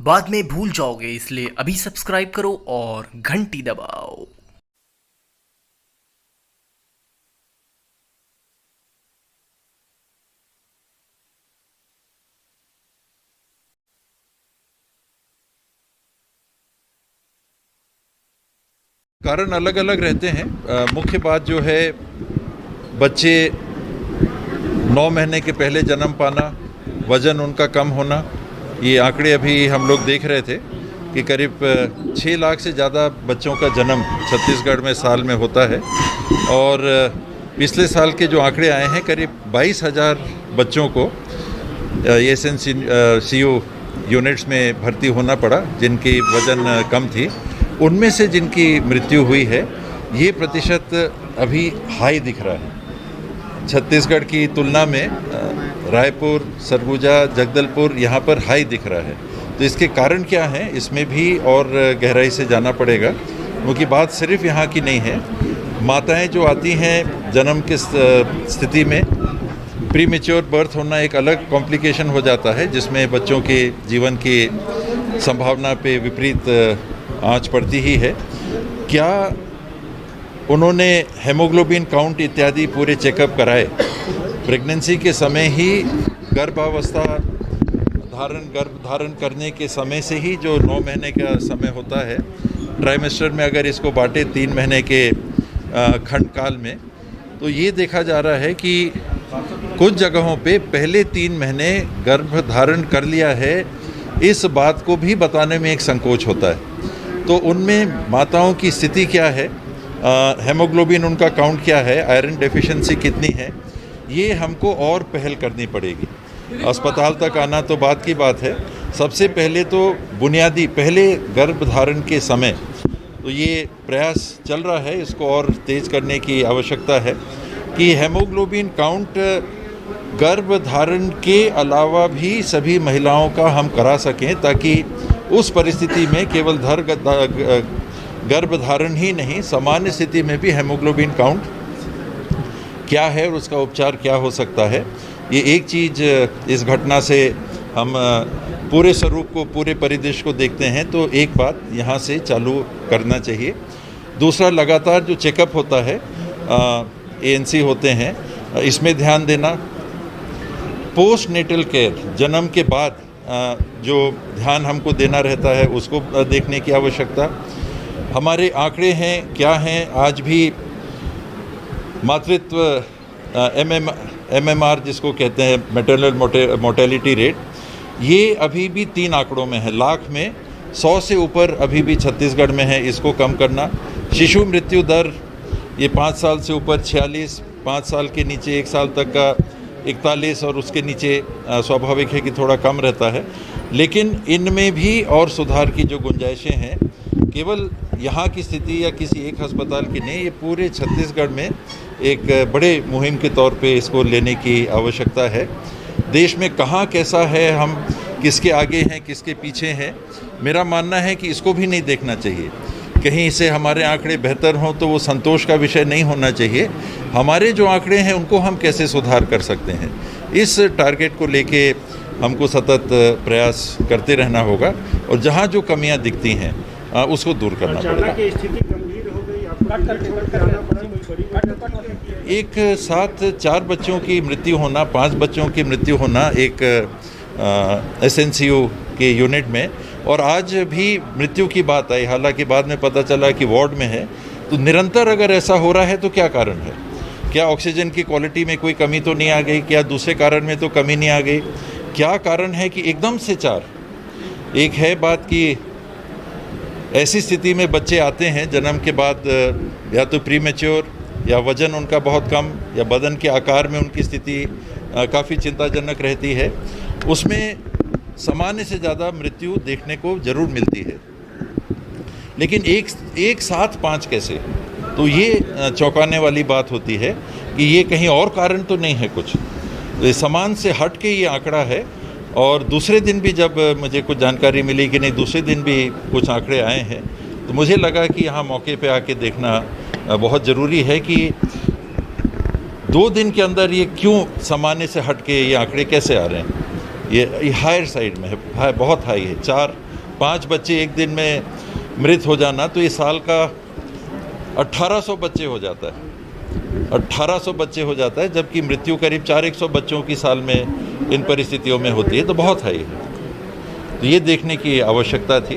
बाद में भूल जाओगे, इसलिए अभी सब्सक्राइब करो और घंटी दबाओ। कारण अलग अलग रहते हैं। मुख्य बात जो है, बच्चे 9 महीने के पहले जन्म पाना, वज़न उनका कम होना। ये आंकड़े अभी हम लोग देख रहे थे कि करीब 6 लाख से ज़्यादा बच्चों का जन्म छत्तीसगढ़ में साल में होता है। और पिछले साल के जो आंकड़े आए हैं, करीब 22,000 बच्चों को SNCU यूनिट्स में भर्ती होना पड़ा जिनकी वज़न कम थी। उनमें से जिनकी मृत्यु हुई है, ये प्रतिशत अभी हाई दिख रहा है। छत्तीसगढ़ की तुलना में रायपुर, सरगुजा, जगदलपुर यहाँ पर हाई दिख रहा है। तो इसके कारण क्या है, इसमें भी और गहराई से जाना पड़ेगा, क्योंकि बात सिर्फ यहाँ की नहीं है। माताएं जो आती हैं जन्म की स्थिति में, प्री मैच्योर बर्थ होना एक अलग कॉम्प्लिकेशन हो जाता है, जिसमें बच्चों के जीवन की संभावना पे विपरीत आंच पड़ती ही है। क्या उन्होंने हेमोग्लोबिन काउंट इत्यादि पूरे चेकअप कराए? प्रेगनेंसी के समय ही, गर्भ धारण करने के समय से ही जो 9 महीने का समय होता है, ट्राइमेस्टर में अगर इसको बांटे 3 महीने के खंड काल में, तो ये देखा जा रहा है कि कुछ जगहों पे पहले 3 महीने गर्भ धारण कर लिया है, इस बात को भी बताने में एक संकोच होता है। तो उनमें माताओं की स्थिति क्या है, हेमोग्लोबिन उनका काउंट क्या है, आयरन डेफिशिएंसी कितनी है, ये हमको और पहल करनी पड़ेगी। अस्पताल तक आना तो बात की बात है, सबसे पहले तो बुनियादी पहले गर्भ धारण के समय तो ये प्रयास चल रहा है, इसको और तेज़ करने की आवश्यकता है कि हेमोग्लोबिन काउंट गर्भ धारण के अलावा भी सभी महिलाओं का हम करा सकें, ताकि उस परिस्थिति में केवल गर्भ धारण ही नहीं, सामान्य स्थिति में भी हेमोग्लोबिन काउंट क्या है और उसका उपचार क्या हो सकता है। ये एक चीज़ इस घटना से हम पूरे स्वरूप को, पूरे परिदृश्य को देखते हैं, तो एक बात यहाँ से चालू करना चाहिए। दूसरा, लगातार जो चेकअप होता है, ANC होते हैं, इसमें ध्यान देना। पोस्ट नेटल केयर, जन्म के बाद जो ध्यान हमको देना रहता है, उसको देखने की आवश्यकता। हमारे आंकड़े हैं क्या हैं, आज भी मातृत्व MMR जिसको कहते हैं, मैटरनल मोर्टेलिटी रेट, ये अभी भी 3 आंकड़ों में है, लाख में 100 से ऊपर अभी भी छत्तीसगढ़ में है। इसको कम करना। शिशु मृत्यु दर, ये 5 साल से ऊपर 46, 5 साल के नीचे 1 साल तक का 41, और उसके नीचे स्वाभाविक है कि थोड़ा कम रहता है। लेकिन इनमें भी और सुधार की जो गुंजाइशें हैं, केवल यहाँ की स्थिति या किसी एक अस्पताल की नहीं, ये पूरे छत्तीसगढ़ में एक बड़े मुहिम के तौर पे इसको लेने की आवश्यकता है। देश में कहाँ कैसा है, हम किसके आगे हैं, किसके पीछे हैं, मेरा मानना है कि इसको भी नहीं देखना चाहिए। कहीं से हमारे आंकड़े बेहतर हों तो वो संतोष का विषय नहीं होना चाहिए। हमारे जो आंकड़े हैं उनको हम कैसे सुधार कर सकते हैं, इस टारगेट को लेके हमको सतत प्रयास करते रहना होगा, और जहाँ जो कमियाँ दिखती हैं उसको दूर करना पड़ेगा। एक साथ 4 बच्चों की मृत्यु होना, 5 बच्चों की मृत्यु होना एक SNCU के यूनिट में, और आज भी मृत्यु की बात आई, हालांकि बाद में पता चला कि वार्ड में है। तो निरंतर अगर ऐसा हो रहा है तो क्या कारण है? क्या ऑक्सीजन की क्वालिटी में कोई कमी तो नहीं आ गई? क्या दूसरे कारण में तो कमी नहीं आ गई? क्या कारण है कि एकदम से 4? एक है बात कि ऐसी स्थिति में बच्चे आते हैं जन्म के बाद, या तो प्री मैच्योर, या वज़न उनका बहुत कम, या बदन के आकार में उनकी स्थिति काफ़ी चिंताजनक रहती है। उसमें सामान्य से ज़्यादा मृत्यु देखने को ज़रूर मिलती है। लेकिन एक साथ 5 कैसे? तो ये चौंकाने वाली बात होती है कि ये कहीं और कारण तो नहीं है कुछ। तो समान से हट के ये आंकड़ा है। और दूसरे दिन भी जब मुझे कुछ जानकारी मिली कि नहीं, दूसरे दिन भी कुछ आंकड़े आए हैं, तो मुझे लगा कि यहाँ मौके पे आके देखना बहुत ज़रूरी है कि 2 दिन के अंदर ये क्यों सामान्य से हट के ये आंकड़े कैसे आ रहे हैं। ये हायर साइड में है, बहुत हाई है। 4-5 बच्चे एक दिन में मृत हो जाना, तो ये साल का 1800 बच्चे हो जाता है। 1800 बच्चे हो जाता है, जबकि मृत्यु करीब 400 बच्चों की साल में इन परिस्थितियों में होती है, तो बहुत हाई है। तो ये देखने की आवश्यकता थी।